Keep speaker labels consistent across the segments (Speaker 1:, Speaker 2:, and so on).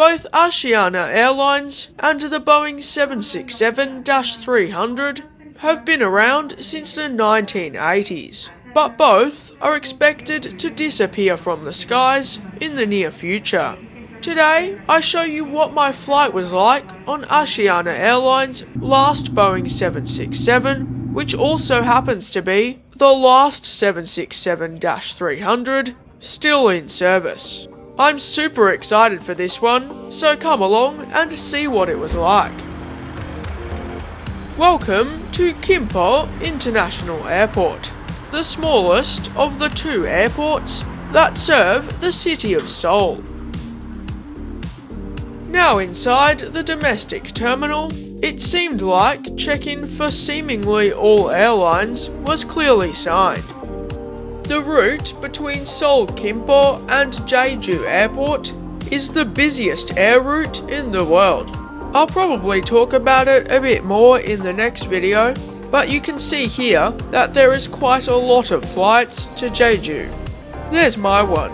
Speaker 1: Both Asiana Airlines and the Boeing 767-300 have been around since the 1980s, but both are expected to disappear from the skies in the near future. Today, I show you what my flight was like on Asiana Airlines' last Boeing 767, which also happens to be the last 767-300 still in service. I'm super excited for this one, so come along and see what it was like. Welcome to Gimpo International Airport, the smallest of the two airports that serve the city of Seoul. Now inside the domestic terminal, it seemed like check-in for seemingly all airlines was clearly signed. The route between Seoul Gimpo and Jeju Airport is the busiest air route in the world. I'll probably talk about it a bit more in the next video, but you can see here that there is quite a lot of flights to Jeju. There's my one.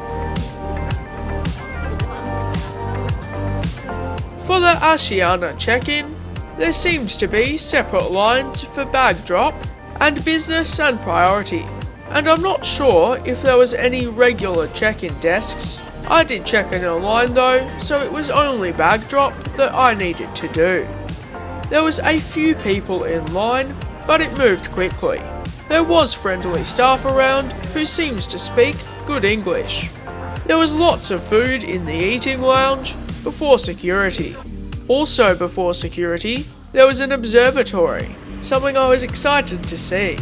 Speaker 1: For the Asiana check-in, there seems to be separate lines for bag drop and business and priority, and I'm not sure if there was any regular check-in desks. I did check in online though, so it was only bag drop that I needed to do. There was a few people in line, but it moved quickly. There was friendly staff around who seems to speak good English. There was lots of food in the eating lounge before security. Also before security, there was an observatory, something I was excited to see.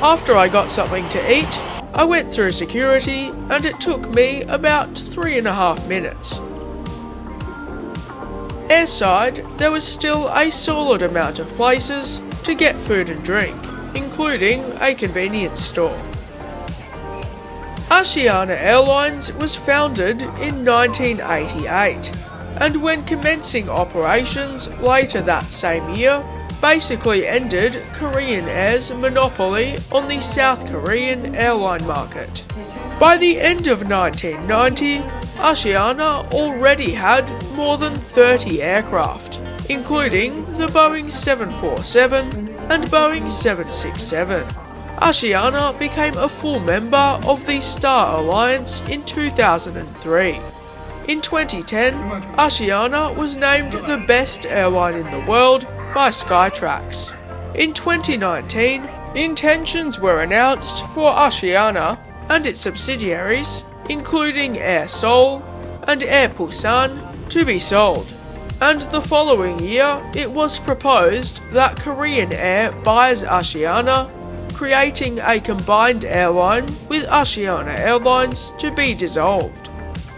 Speaker 1: After I got something to eat, I went through security and it took me about 3.5 minutes. Airside, there was still a solid amount of places to get food and drink, including a convenience store. Asiana Airlines was founded in 1988, and when commencing operations later that same year, basically ended Korean Air's monopoly on the South Korean airline market. By the end of 1990, Asiana already had more than 30 aircraft, including the Boeing 747 and Boeing 767. Asiana became a full member of the Star Alliance in 2003. In 2010, Asiana was named the best airline in the world by Skytrax. In 2019, intentions were announced for Asiana and its subsidiaries, including Air Seoul and Air Busan, to be sold. And the following year, it was proposed that Korean Air buys Asiana, creating a combined airline with Asiana Airlines to be dissolved.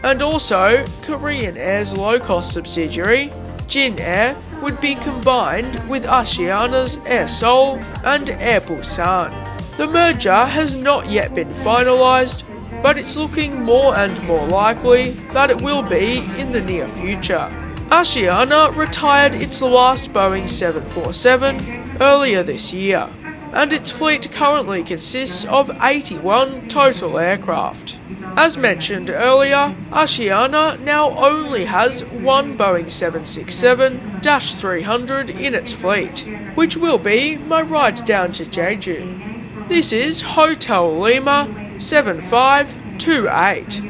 Speaker 1: And also, Korean Air's low-cost subsidiary, Jin Air, would be combined with Asiana's Air Seoul and Air Busan. The merger has not yet been finalised, but it's looking more and more likely that it will be in the near future. Asiana retired its last Boeing 747 earlier this year, and its fleet currently consists of 81 total aircraft. As mentioned earlier, Asiana now only has one Boeing 767-300 in its fleet, which will be my ride down to Jeju. This is Hotel Lima 7528,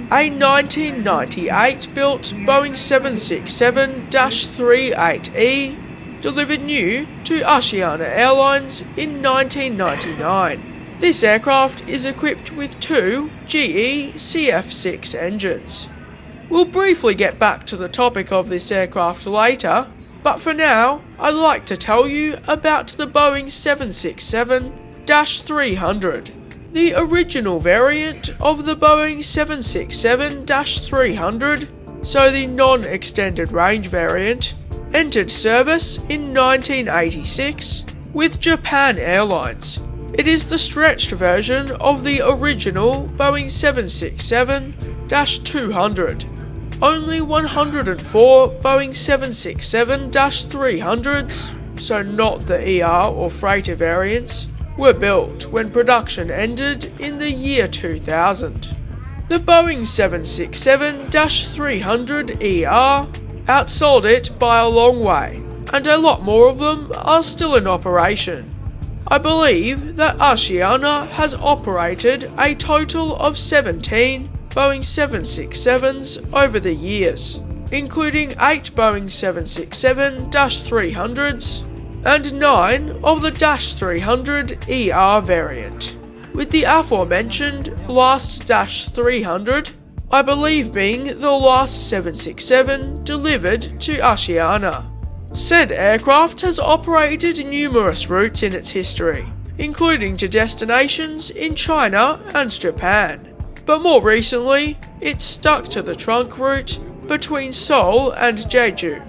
Speaker 1: a 1998 built Boeing 767-38E, delivered new to Asiana Airlines in 1999. This aircraft is equipped with two GE CF6 engines. We'll briefly get back to the topic of this aircraft later, but for now, I'd like to tell you about the Boeing 767-300. The original variant of the Boeing 767-300, so the non-extended range variant, entered service in 1986 with Japan Airlines. It is the stretched version of the original Boeing 767-200. Only 104 Boeing 767-300s so not the ER or freighter variants, were built when production ended in the year 2000. The Boeing 767-300 ER outsold it by a long way, and a lot more of them are still in operation. I believe that Asiana has operated a total of 17 Boeing 767s over the years, including 8 Boeing 767-300s and 9 of the -300 ER variant, with the aforementioned last -300, I believe being the last 767 delivered to Asiana. Said aircraft has operated numerous routes in its history, including to destinations in China and Japan, but more recently, it stuck to the trunk route between Seoul and Jeju.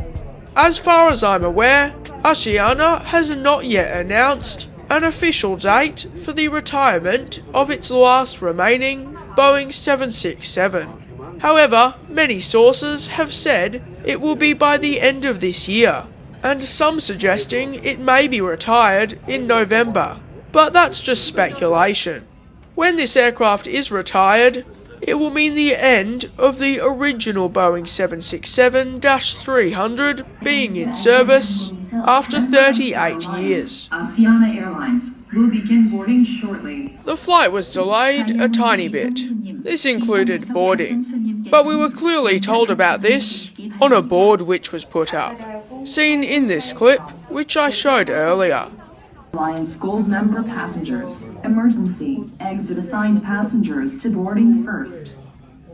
Speaker 1: As far as I'm aware, Asiana has not yet announced an official date for the retirement of its last remaining Boeing 767. However, many sources have said it will be by the end of this year, and some suggesting it may be retired in November, but that's just speculation. When this aircraft is retired, it will mean the end of the original Boeing 767-300 being in service after 38 years.
Speaker 2: Asiana Airlines will begin boarding shortly.
Speaker 1: The flight was delayed a tiny bit. This included boarding, but we were clearly told about this on a board which was put up, seen in this clip which I showed earlier.
Speaker 2: Alliance Gold member passengers, emergency, exit assigned passengers to boarding first.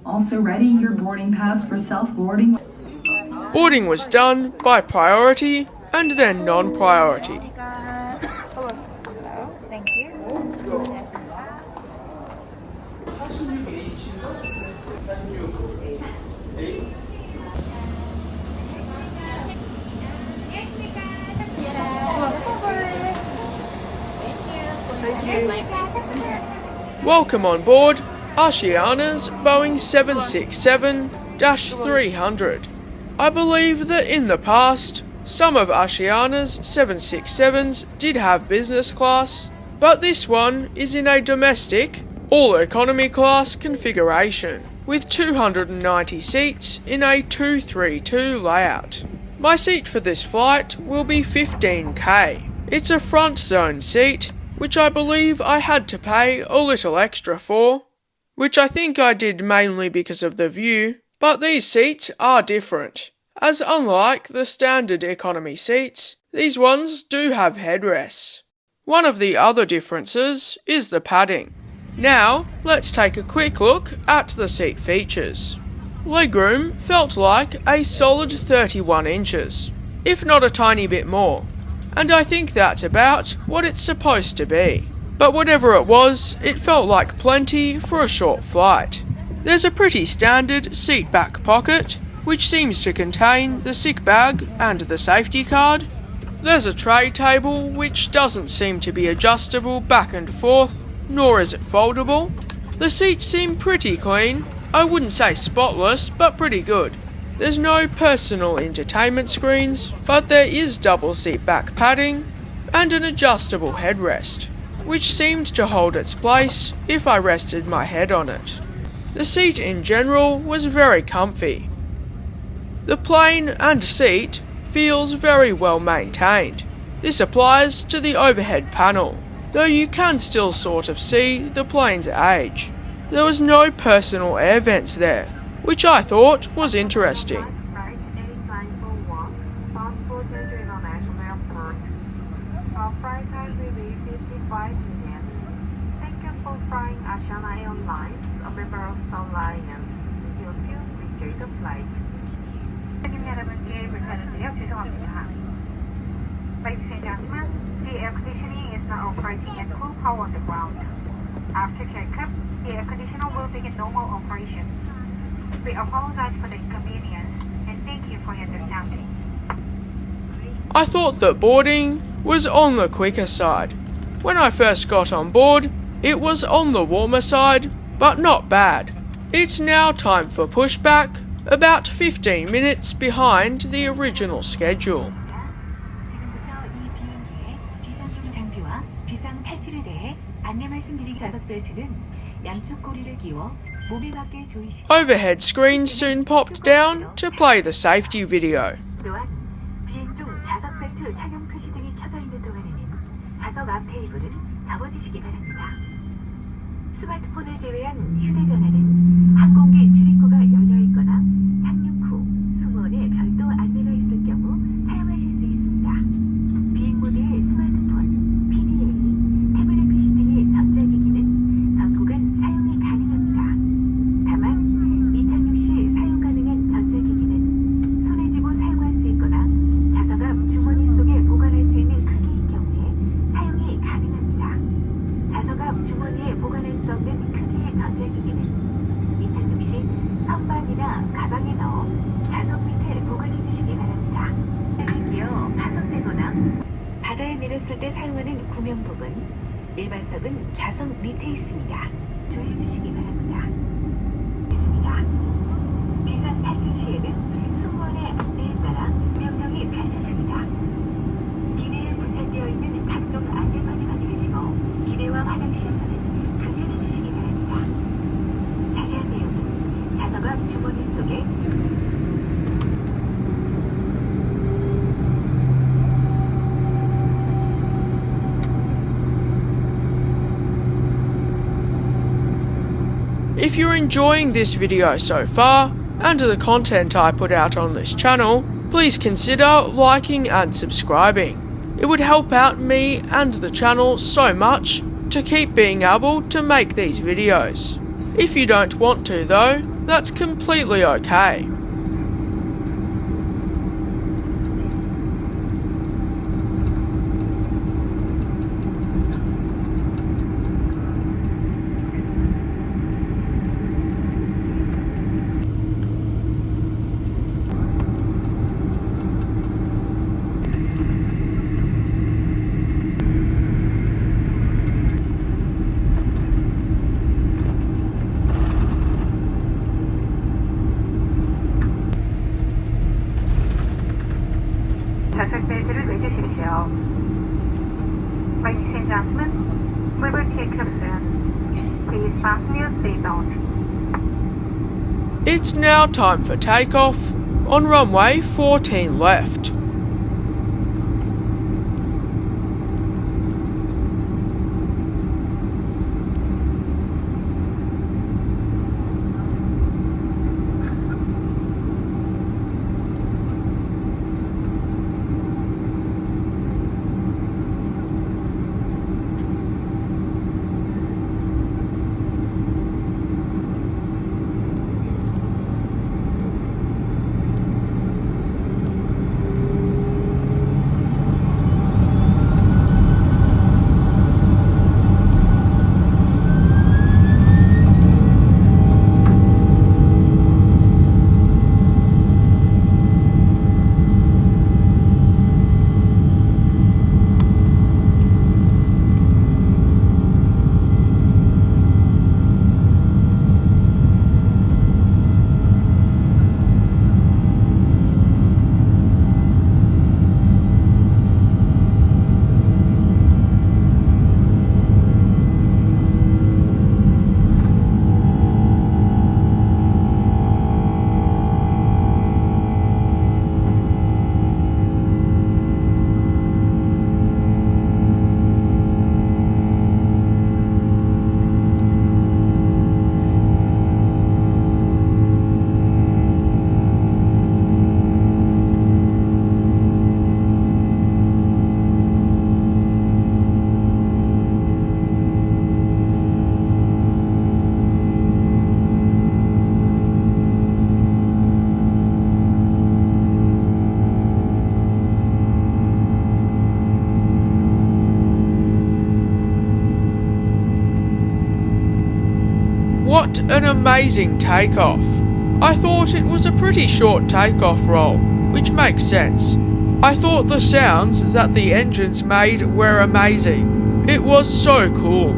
Speaker 2: Also ready your boarding pass for self-boarding.
Speaker 1: Boarding was done by priority and then non-priority.
Speaker 3: Thank you.
Speaker 1: Welcome on board Asiana's Boeing 767-300. I believe that in the past, some of Asiana's 767s did have business class, but this one is in a domestic, all-economy class configuration, with 290 seats in a 232 layout. My seat for this flight will be 15K. It's a front zone seat, which I believe I had to pay a little extra for, which I think I did mainly because of the view, but these seats are different, as unlike the standard economy seats, these ones do have headrests. One of the other differences is the padding. Now, let's take a quick look at the seat features. Legroom felt like a solid 31 inches, if not a tiny bit more, and I think that's about what it's supposed to be. But whatever it was, it felt like plenty for a short flight. There's a pretty standard seat back pocket, which seems to contain the sick bag and the safety card. There's a tray table which doesn't seem to be adjustable back and forth, nor is it foldable. The seats seem pretty clean. I wouldn't say spotless, but pretty good. There's no personal entertainment screens, but there is double seat back padding and an adjustable headrest, which seemed to hold its place if I rested my head on it. The seat in general was very comfy. The plane and seat feels very well maintained. This applies to the overhead panel, though you can still sort of see the plane's age. There was no personal air vents there, which I thought was interesting.
Speaker 3: Flight 8941, bound for Jeju International Airport. Our flight time will be 55 minutes. Thank you for flying Asiana Airlines, a member of Star Alliance. You will enjoy the flight. 손님 여러분께 불편을 드려 죄송합니다. Ladies and gentlemen, the air conditioning is not operating at full power on the ground. After takeoff, the air conditioner will begin normal operation. We apologize for the inconvenience and thank you for your understanding.
Speaker 1: I thought that boarding was on the quicker side. When I first got on board, it was on the warmer side, but not bad. It's now time for pushback, about 15 minutes behind the original schedule.
Speaker 4: 지금부터 이 비상 탈출에 대해 안내 말씀드린 좌석 벨트는 양쪽 고리를 끼워 몸에 맞게 조이시고
Speaker 1: Overhead screens soon popped down to play the safety video.
Speaker 4: 또한 비행 중 좌석 벨트 착용 표시 등이 켜져 있는 동안에는 좌석 앞 테이블은 접어주시기 바랍니다. 스마트폰을 제외한 휴대전화는 항공기 출입구가 열려 있거나 착륙 후 승무원의 별도 안내가 있을 경우 사용하실 수 있습니다. 비행 모드의 스마트폰, PDA, 태블릿 PC 등의 전자기기는 전 구간 사용이 가능합니다. 다만 이착륙 시 사용 가능한 전자기기는 손에 쥐고 사용할 수 있거나 좌석 앞 주머니 속에 보관할 수 있는 크기인 경우에 사용이 가능합니다. 좌석 앞 주머니에 보관할 수 없는 크기의 전자기기는 이착륙 시 선반이나 가방에 넣어 좌석 밑에 보관해 주시기 바랍니다. 끼어 파손되거나 바다에 내렸을 때 사용하는 구명복은 일반석은 좌석 밑에 있습니다. 조여해 주시기 바랍니다. 있습니다. 비상 탈출 시에는 승무원의 안내에 따라 명령이 펼쳐집니다. 기내에 부착되어 있는 각종 안내판을 확인하시고 기내와 화장실에서는 급변해 주시기 바랍니다. 자세한 내용은 좌석 앞 주머니 속에
Speaker 1: If you're enjoying this video so far, and the content I put out on this channel, please consider liking and subscribing. It would help out me and the channel so much to keep being able to make these videos. If you don't want to though, that's completely okay.
Speaker 3: 좌석 벨트를 매주십시오. Ladies and gentlemen, we will take off soon. Please fasten your seatbelt.
Speaker 1: It's now time for takeoff on runway 14 left. What an amazing takeoff! I thought it was a pretty short takeoff roll, which makes sense. I thought the sounds that the engines made were amazing. It was so cool.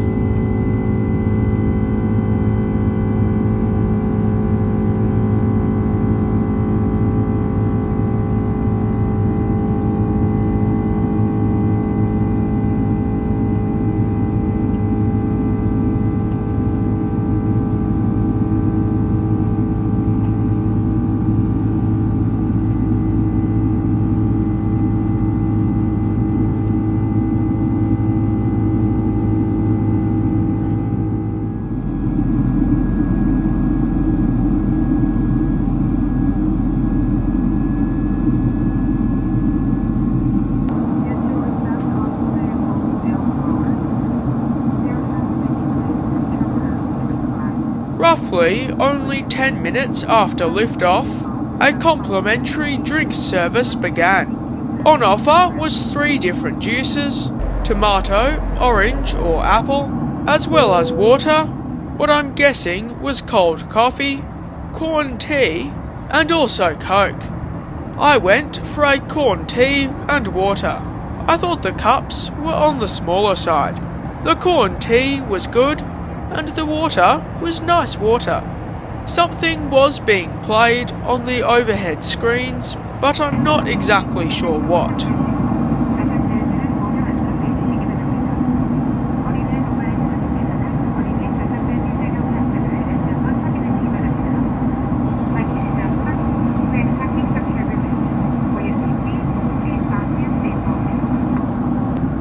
Speaker 1: roughly only 10 minutes after liftoff, a complimentary drinks service began. On offer was 3 different juices, tomato, orange or apple, as well as water, what I'm guessing was cold coffee, corn tea, and also Coke. I went for a corn tea and water. I thought the cups were on the smaller side. The corn tea was good, and the water was nice water. Something was being played on the overhead screens, but I'm not exactly sure what.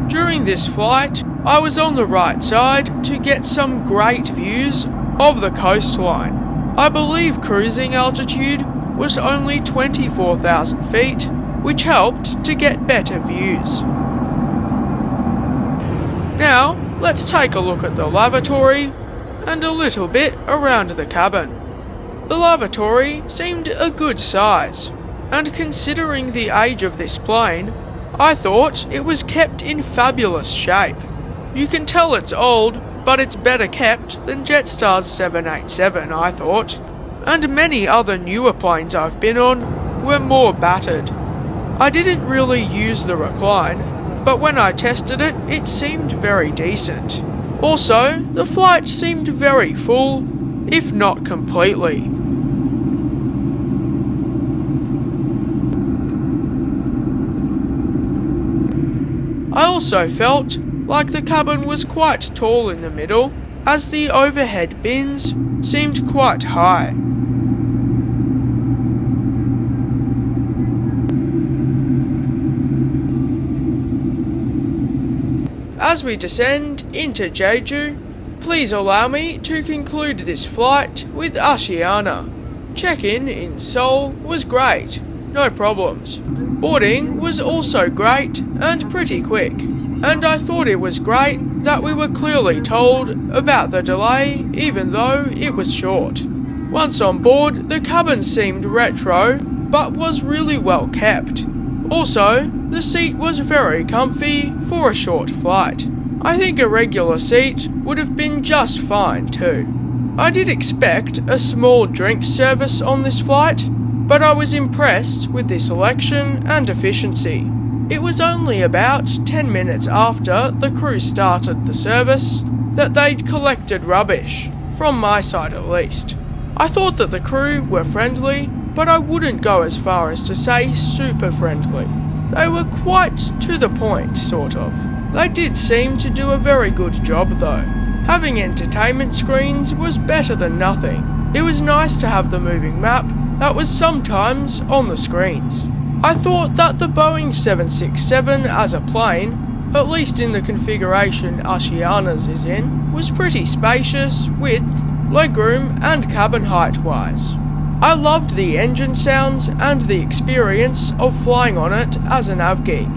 Speaker 1: During this flight, I was on the right side to get some great views of the coastline. I believe cruising altitude was only 24,000 feet, which helped to get better views. Now, let's take a look at the lavatory and a little bit around the cabin. The lavatory seemed a good size, and considering the age of this plane, I thought it was kept in fabulous shape. You can tell it's old, but it's better kept than Jetstar's 787, I thought. And many other newer planes I've been on were more battered. I didn't really use the recline, but when I tested it, it seemed very decent. Also, the flight seemed very full, if not completely. I also felt like the cabin was quite tall in the middle, as the overhead bins seemed quite high. As we descend into Jeju, please allow me to conclude this flight with Asiana. Check-in in Seoul was great, no problems. Boarding was also great and pretty quick, and I thought it was great that we were clearly told about the delay even though it was short. Once on board, the cabin seemed retro, but was really well kept. Also, the seat was very comfy for a short flight. I think a regular seat would have been just fine too. I did expect a small drink service on this flight, but I was impressed with the selection and efficiency. It was only about 10 minutes after the crew started the service that they'd collected rubbish, from my side at least. I thought that the crew were friendly, but I wouldn't go as far as to say super friendly. They were quite to the point, sort of. They did seem to do a very good job though. Having entertainment screens was better than nothing. It was nice to have the moving map that was sometimes on the screens. I thought that the Boeing 767 as a plane, at least in the configuration Asiana's is in, was pretty spacious, width, legroom and cabin height wise. I loved the engine sounds and the experience of flying on it as a nav geek.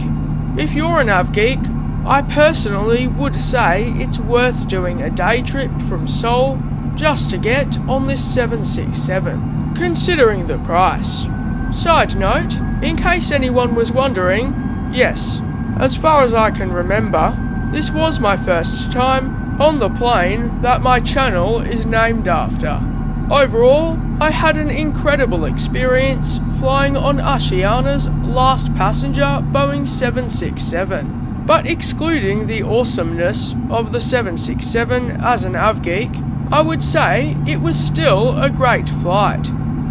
Speaker 1: If you're a nav geek, I personally would say it's worth doing a day trip from Seoul just to get on this 767, considering the price. Side note, in case anyone was wondering, yes, as far as I can remember, this was my first time on the plane that my channel is named after. Overall, I had an incredible experience flying on Asiana's last passenger Boeing 767, but excluding the awesomeness of the 767 as an av geek, I would say it was still a great flight.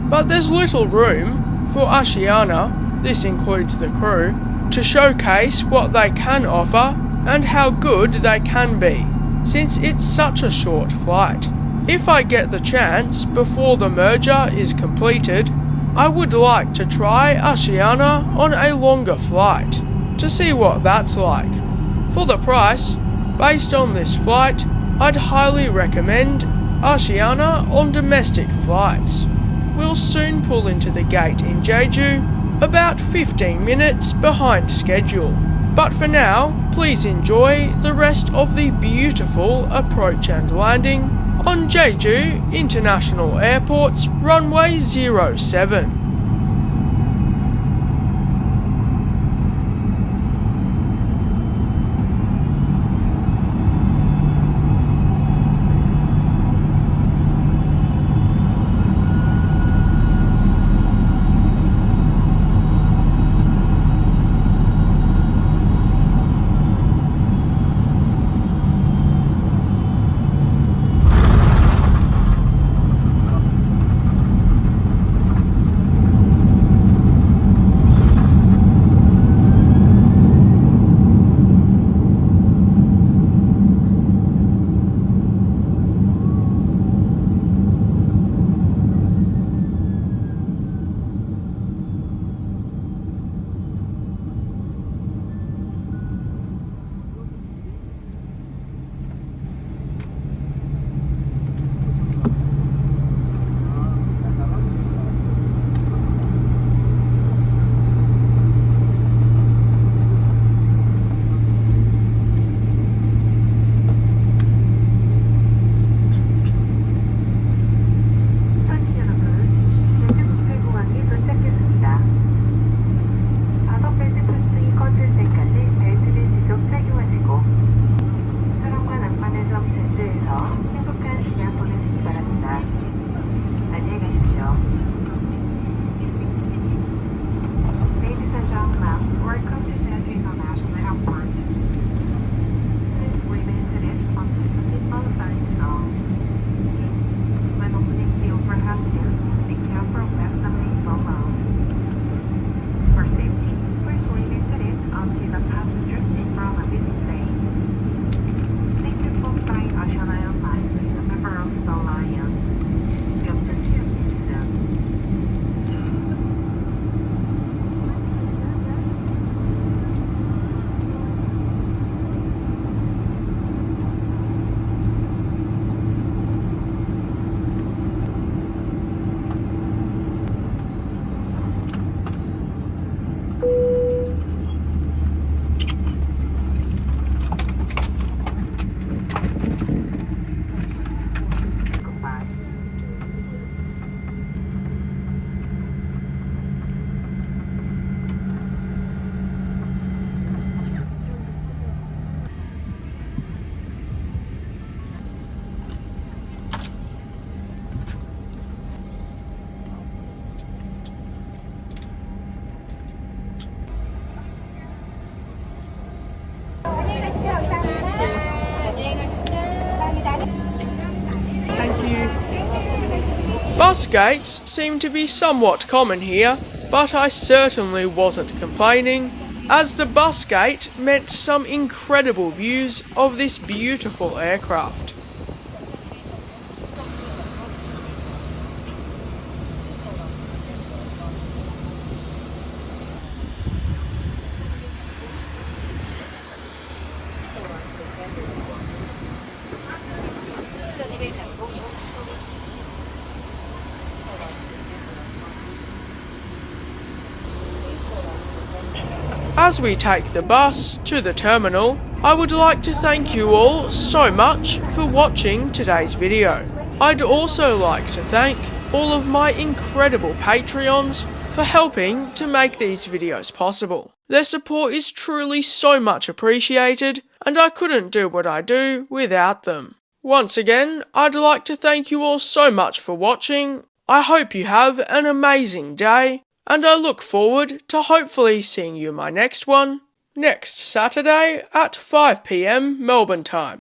Speaker 1: But there's little room for Asiana, this includes the crew, to showcase what they can offer and how good they can be, since it's such a short flight. If I get the chance before the merger is completed, I would like to try Asiana on a longer flight, to see what that's like. For the price, based on this flight, I'd highly recommend Asiana on domestic flights. We'll soon pull into the gate in Jeju, about 15 minutes behind schedule. But for now, please enjoy the rest of the beautiful approach and landing on Jeju International Airport's runway 07. Bus gates seem to be somewhat common here, but I certainly wasn't complaining, as the bus gate meant some incredible views of this beautiful aircraft. As we take the bus to the terminal, I would like to thank you all so much for watching today's video. I'd also like to thank all of my incredible Patreons for helping to make these videos possible. Their support is truly so much appreciated, and I couldn't do what I do without them. Once again, I'd like to thank you all so much for watching. I hope you have an amazing day, and I look forward to hopefully seeing you in my next one, next Saturday at 5 PM Melbourne time.